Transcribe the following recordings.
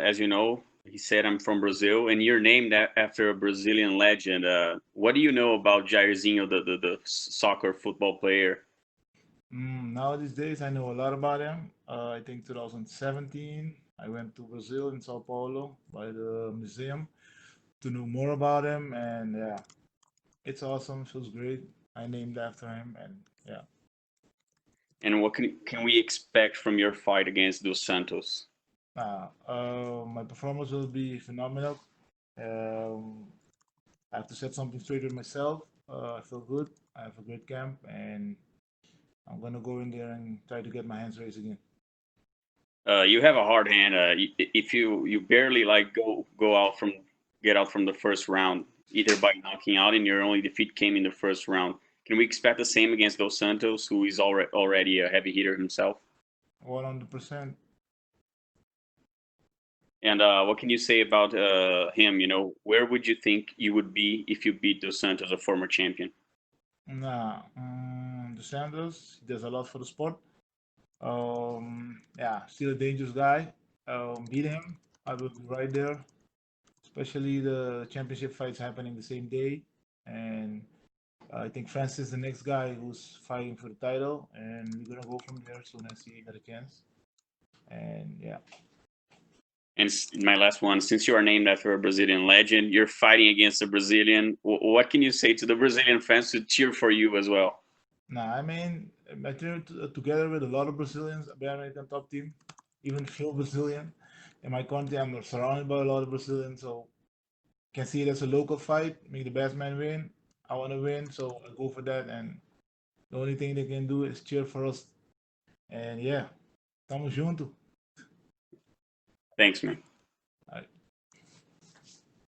as you know, he said I'm from Brazil, and you're named after a Brazilian legend. What do you know about Jairzinho, the soccer football player? Now these days, I know a lot about him. I think 2017, I went to Brazil in Sao Paulo by the museum to know more about him, and yeah, it's awesome. Feels great. I named after him, and yeah. And what can we expect from your fight against Dos Santos? My performance will be phenomenal. Um, I have to set something straight with myself. I feel good. I have a great camp, and I'm gonna go in there and try to get my hands raised again. You have a hard hand. If you barely like go out from get out from the first round, either by knocking out, and your only defeat came in the first round. Can we expect the same against Dos Santos, who is already a heavy hitter himself? 100%. And what can you say about him? You know, where would you think you would be if you beat Dos Santos, a former champion? Dos Santos, he does a lot for the sport. Yeah, still a dangerous guy. Beat him, I will be right there. Especially the championship fights happening the same day, and I think Francis is the next guy who's fighting for the title, and we're gonna go from there as soon as he got a chance. And yeah. And my last one, since you are named after a Brazilian legend, you're fighting against a Brazilian. What can you say to the Brazilian fans to cheer for you as well? I mean, I trained together with a lot of Brazilians, the American top team, even Phil Brazilian. In my country, I'm surrounded by a lot of Brazilians, so can see it as a local fight. Make the best man win. I want to win, so I go for that. And the only thing they can do is cheer for us. And yeah, tamo junto. Thanks, man. All right.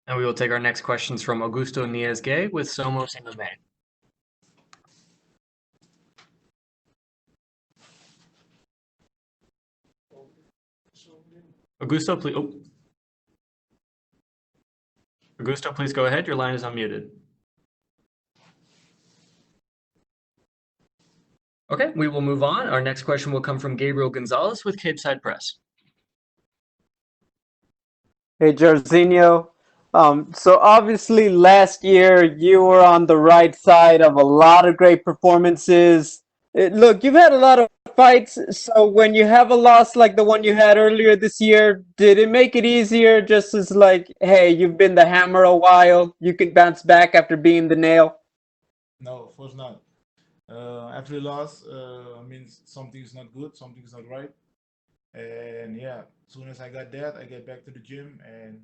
And we will take our next questions from Augusto Niesgue with Somos MMA. Augusto, please. Oh. Augusto, please go ahead. Your line is unmuted. Okay, we will move on. Our next question will come from Gabriel Gonzalez with Capeside Press. Hey, Jairzinho. So obviously last year you were on the right side of a lot of great performances. Look, you've had a lot of fights, so when you have a loss like the one you had earlier this year, did it make it easier just as like, hey, you've been the hammer a while, you can bounce back after being the nail? No, of course not. Every loss means something is not good, something is not right. And yeah, as soon as I got that, I get back to the gym, and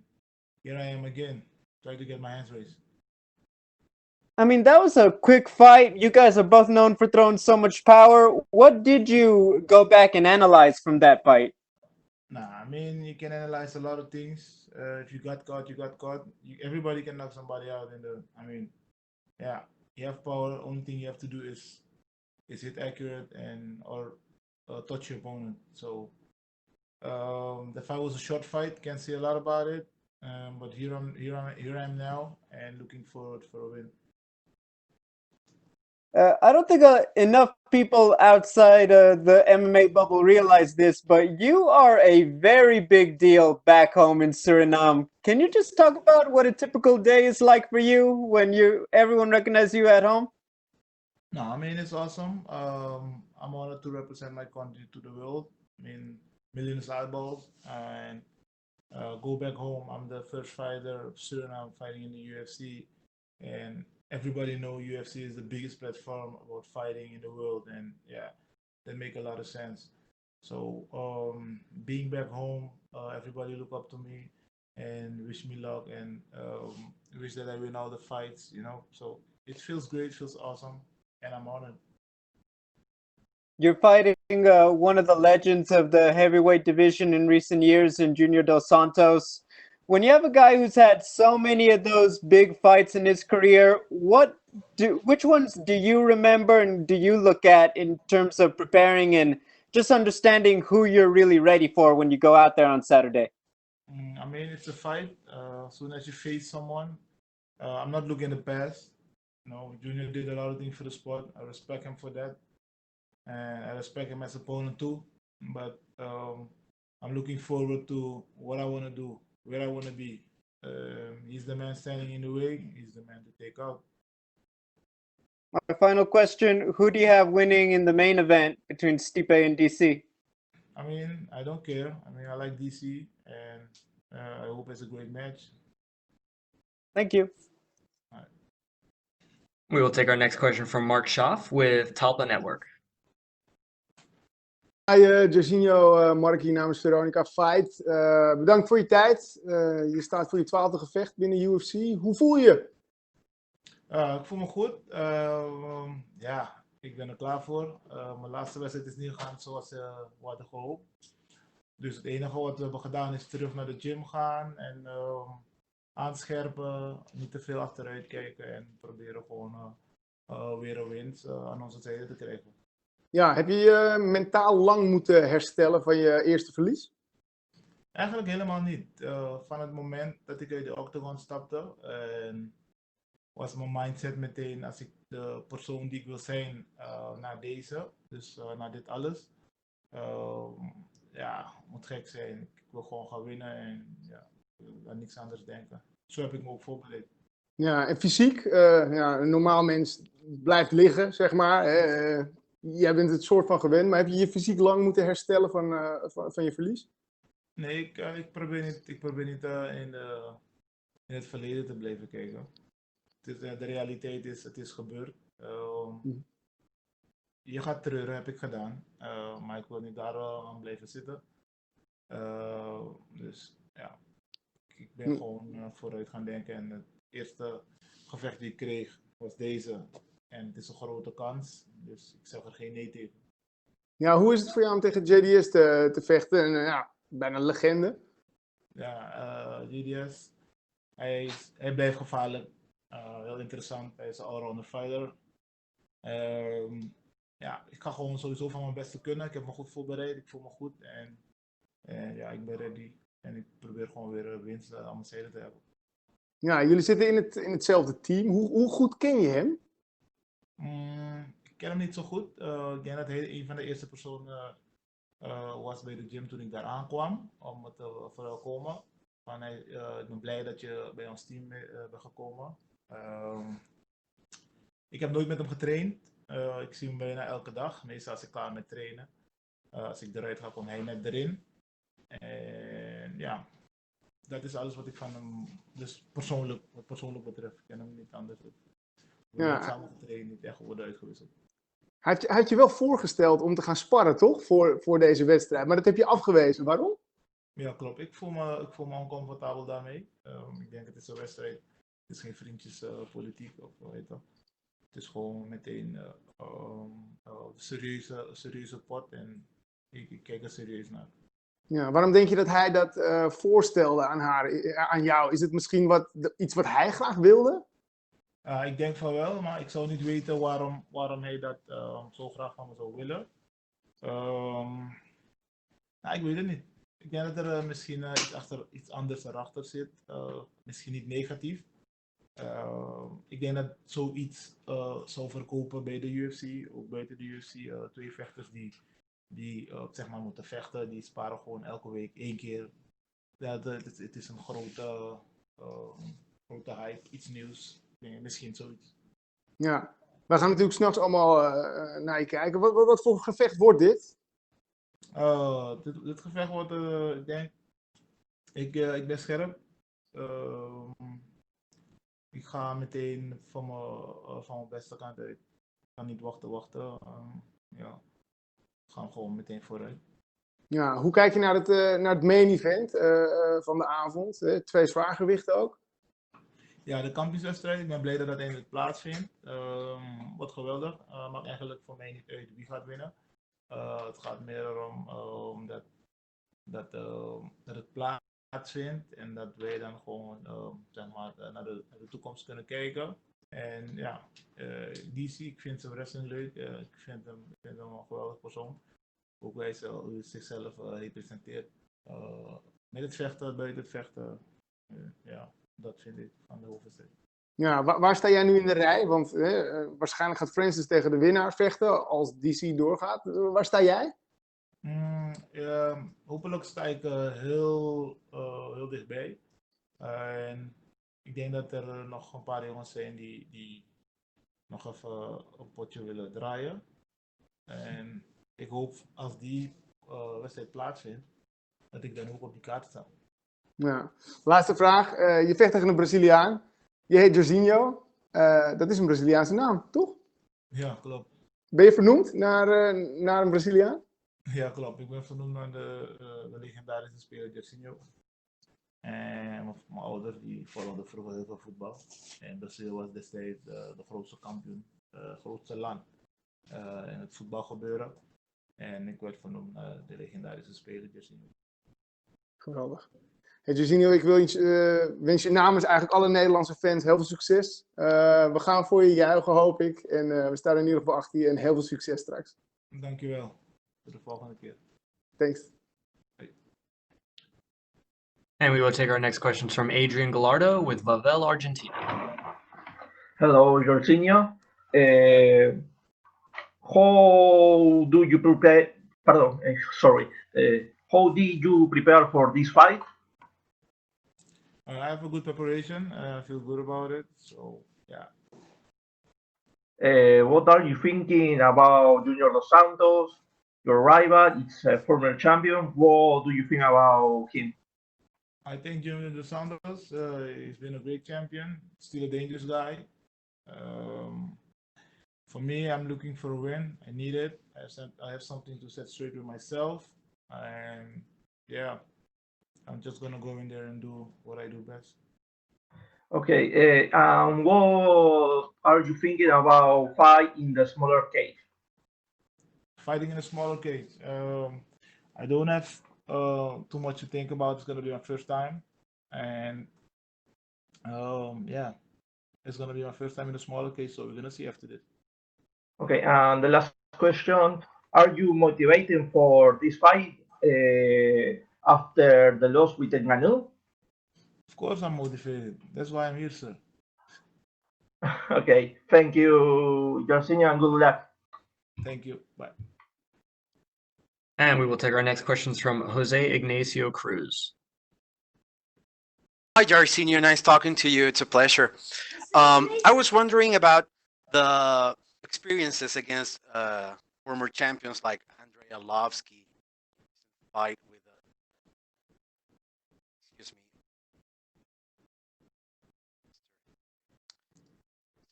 here I am again, trying to get my hands raised. I mean, that was a quick fight. You guys are both known for throwing so much power. What did you go back and analyze from that fight? I mean, you can analyze a lot of things. If you got caught, you got caught. Everybody can knock somebody out in the. I mean, yeah, you have power. Only thing you have to do is hit accurate and or touch your opponent. So the fight was a short fight. Can't say a lot about it. But here I am now, and looking forward for a win. I don't think enough people outside the MMA bubble realize this, but you are a very big deal back home in Suriname. Can you just talk about what a typical day is like for you when everyone recognizes you at home? No, I mean it's awesome. I'm honored to represent my country to the world. I mean, millions of eyeballs, and go back home. I'm the first fighter of Suriname fighting in the UFC, and everybody know UFC is the biggest platform about fighting in the world, and yeah, that make a lot of sense. So being back home, everybody look up to me and wish me luck, and wish that I win all the fights. So it feels great, feels awesome, and I'm honored. You're fighting one of the legends of the heavyweight division in recent years in Junior Dos Santos. When you have a guy who's had so many of those big fights in his career, which ones do you remember and do you look at in terms of preparing and just understanding who you're really ready for when you go out there on Saturday? I mean, it's a fight. As soon as you face someone, I'm not looking in the past. Junior did a lot of things for the sport. I respect him for that, and I respect him as opponent too. But I'm looking forward to what I want to do, where I want to be. He's the man standing in the way. He's the man to take out. My final question: who do you have winning in the main event between Stipe and DC? I mean, I don't care. I mean, I like DC, and I hope it's a great match. Thank you. We will take our next question from Mark Schaaf with Talpa Network. Hi Jairzinho, Mark hier namens Veronica Fight. Bedankt voor je tijd. Je staat voor je 12e gevecht binnen UFC. Hoe voel je? Ik voel me goed. Ja, ik ben er klaar voor. Mijn laatste wedstrijd is niet gegaan zoals we hadden gehoopt. Dus het enige wat we hebben gedaan is terug naar de gym gaan en aanscherpen, niet te veel achteruit kijken en proberen gewoon weer een winst aan onze zijde te krijgen. Ja, heb je je mentaal lang moeten herstellen van je eerste verlies? Eigenlijk helemaal niet. Van het moment dat ik uit de octagon stapte, was mijn mindset meteen als ik de persoon die ik wil zijn na deze, dus na dit alles. Ja, moet gek zijn. Ik wil gewoon gaan winnen en ja, ik wil aan niks anders denken. Zo heb ik me ook voorbereid. Ja, en fysiek, ja, een normaal mens blijft liggen, zeg maar. Jij bent het soort van gewend, maar heb je je fysiek lang moeten herstellen van je verlies? Nee, ik probeer niet in het verleden te blijven kijken. De realiteit is, het is gebeurd. Je gaat treuren, heb ik gedaan. Maar ik wil niet daar aan blijven zitten. Dus ja, ik ben gewoon vooruit gaan denken. En het eerste gevecht die ik kreeg was deze. En het is een grote kans, dus ik zeg er geen nee tegen. Ja, hoe is het voor jou om tegen JDS te vechten? En, ja, bijna een legende. Ja, JDS, hij blijft gevaarlijk. Heel interessant, hij is een allrounder fighter. Ja, ik ga gewoon sowieso van mijn beste kunnen. Ik heb me goed voorbereid, ik voel me goed. En ja, ik ben ready. En ik probeer gewoon weer winst aan mijn zijde te hebben. Ja, jullie zitten in hetzelfde team. Hoe goed ken je hem? Ik ken hem niet zo goed. Ik denk dat hij een van de eerste personen was bij de gym toen ik daar aankwam. Om het te verwelkomen. Ik ben blij dat je bij ons team bent gekomen. Ik heb nooit met hem getraind. Ik zie hem bijna elke dag. Meestal als ik klaar met trainen. Als ik eruit ga, komt hij net erin. En ja, dat is alles wat ik van hem, dus wat persoonlijk betreft. Ik ken hem niet anders. We hebben samen getraind, niet echt worden uitgewisseld. Hij had je wel voorgesteld om te gaan sparren, toch? Voor deze wedstrijd. Maar dat heb je afgewezen. Waarom? Ja, klopt. Ik voel me oncomfortabel daarmee. Ik denk het is een wedstrijd. Het is geen vriendjespolitiek of weet je. Het is gewoon meteen serieuze pot en ik kijk er serieus naar. Ja, waarom denk je dat hij dat voorstelde aan jou? Is het misschien iets wat hij graag wilde? Ik denk van wel, maar ik zou niet weten waarom hij dat zo graag van me zou willen. Nou, ik weet het niet. Ik denk dat er misschien iets anders erachter zit. Misschien niet negatief. Ik denk dat zoiets zou verkopen bij de UFC, ook buiten de UFC. Twee vechters die zeg maar moeten vechten, die sparen gewoon elke week 1 keer. Ja, het is een grote hype, iets nieuws. Misschien zoiets. Ja, we gaan natuurlijk s'nachts allemaal naar je kijken. Wat voor gevecht wordt dit? Dit gevecht wordt, ik denk, ik ben scherp. Ik ga meteen van mijn beste kant uit. Ik ga niet wachten. Ja, ik ga gewoon meteen vooruit. Ja, hoe kijk je naar het main event van de avond? 2 zwaargewichten ook. Ja, de kampioenswedstrijd. Ik ben blij dat dat eindelijk plaatsvindt. Wordt geweldig. Maakt eigenlijk voor mij niet uit wie gaat winnen. Het gaat meer erom dat het plaatsvindt en dat wij dan gewoon zeg maar, naar de toekomst kunnen kijken. En ja, DC, ik vind zijn wrestling leuk. Ik vind hem een geweldig persoon. Ook hij zichzelf representeert. Met het vechten, buiten het vechten. Ja, dat vind ik van de hoofdwedstrijd. Ja, waar sta jij nu in de rij? Want waarschijnlijk gaat Francis tegen de winnaar vechten als DC doorgaat. Waar sta jij? Hopelijk sta ik heel dichtbij. En ik denk dat er nog een paar jongens zijn die nog even een potje willen draaien. En ik hoop als die wedstrijd plaatsvindt, dat ik dan ook op die kaart sta. Ja. Laatste vraag. Je vecht tegen een Braziliaan. Je heet Jairzinho. Dat is een Braziliaanse naam, toch? Ja, klopt. Ben je vernoemd naar een Braziliaan? Ja, klopt. Ik ben vernoemd naar de legendarische speler Jairzinho. En mijn ouders die volgden vroeger heel veel voetbal. En Brazil was destijds de grootste kampioen, grootste land in het voetbalgebeuren. En ik werd vernoemd naar de legendarische speler Jairzinho. Geweldig. Hey Jairzinho, ik wens je namens eigenlijk alle Nederlandse fans heel veel succes. We gaan voor je juichen, hoop ik. En we staan in ieder geval achter je en heel veel succes straks. Dankjewel. Tot de volgende keer. Thanks. And we will take our next questions from Adrian Gallardo with Vavel, Argentina. Hello, Jairzinho. How do you prepare? Pardon, sorry. How did you prepare for this fight? I have a good preparation. I feel good about it. So yeah. What are you thinking about Junior Dos Santos, your rival? It's a former champion. What do you think about him? I think Junior Dos Santos, he's been a great champion. Still a dangerous guy. For me, I'm looking for a win. I need it. I have something to set straight with myself, and yeah, I'm just gonna go in there and do what I do best. Okay, what are you thinking about fight in the smaller cage? Fighting in a smaller cage. I don't have too much to think about. It's gonna be my first time, and yeah, it's gonna be my first time in a smaller cage. So we're gonna see after this. Okay, and the last question, are you motivated for this fight after the loss with Ngannou? Of course, I'm motivated. That's why I'm here, sir. Okay, thank you, Jairzinho, and good luck. Thank you. Bye. And we will take our next questions from Jose Ignacio Cruz. Hi, Jairzinho. Nice talking to you. It's a pleasure. I was wondering about the experiences against former champions like Andrei Arlovsky, fight with, excuse me.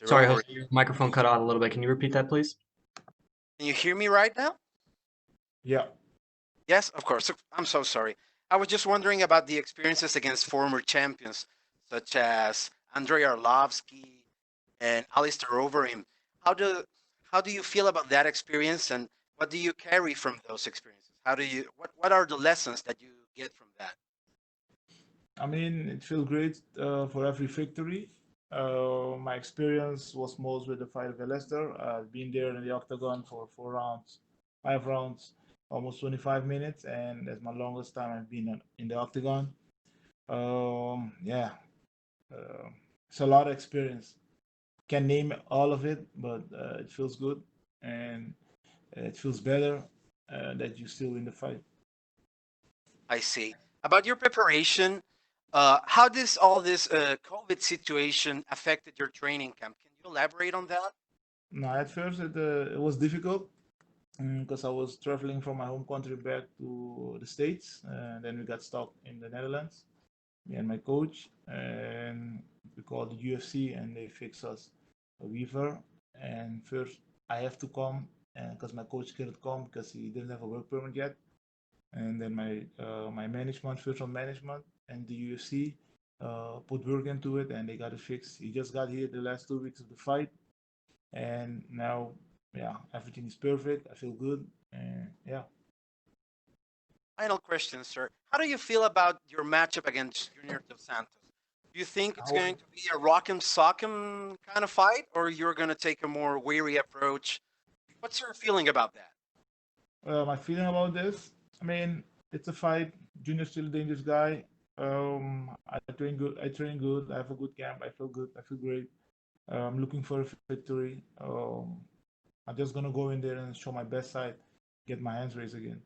Sorry, Jose, your microphone cut out a little bit. Can you repeat that, please? Can you hear me right now? Yeah. Yes, of course. I'm so sorry. I was just wondering about the experiences against former champions such as Andrei Arlovsky and Alistair Overeem. How do you feel about that experience, and what do you carry from those experiences? What are the lessons that you get from that? I mean, it feels great for every victory. My experience was most with the fight with Leicester. I've been there in the octagon for 5 rounds, almost 25 minutes, and that's my longest time I've been in the octagon. Yeah, it's a lot of experience. Can't name all of it, but it feels good, and it feels better that you're still in the fight. I see. About your preparation, how does all this COVID situation affected your training camp? Can you elaborate on that? No, at first it was difficult because I was traveling from my home country back to the States. Then we got stuck in the Netherlands, me and my coach, and we called the UFC and they fixed us a waiver. And first I have to come because my coach couldn't come because he didn't have a work permit yet. And then my management, first on management, and the UFC put work into it and they got it fixed. He just got here the last 2 weeks of the fight, and now, yeah, everything is perfect. I feel good, and yeah. Final question, sir. How do you feel about your matchup against Junior Dos Santos? Do you think it's going to be a rock'em sock'em kind of fight, or you're going to take a more wary approach? What's your feeling about that? My feeling about this, I mean, it's a fight. Junior's still a dangerous guy. I train good. I have a good camp. I feel good. I feel great. I'm looking for a victory. I'm just gonna go in there and show my best side, get my hands raised again.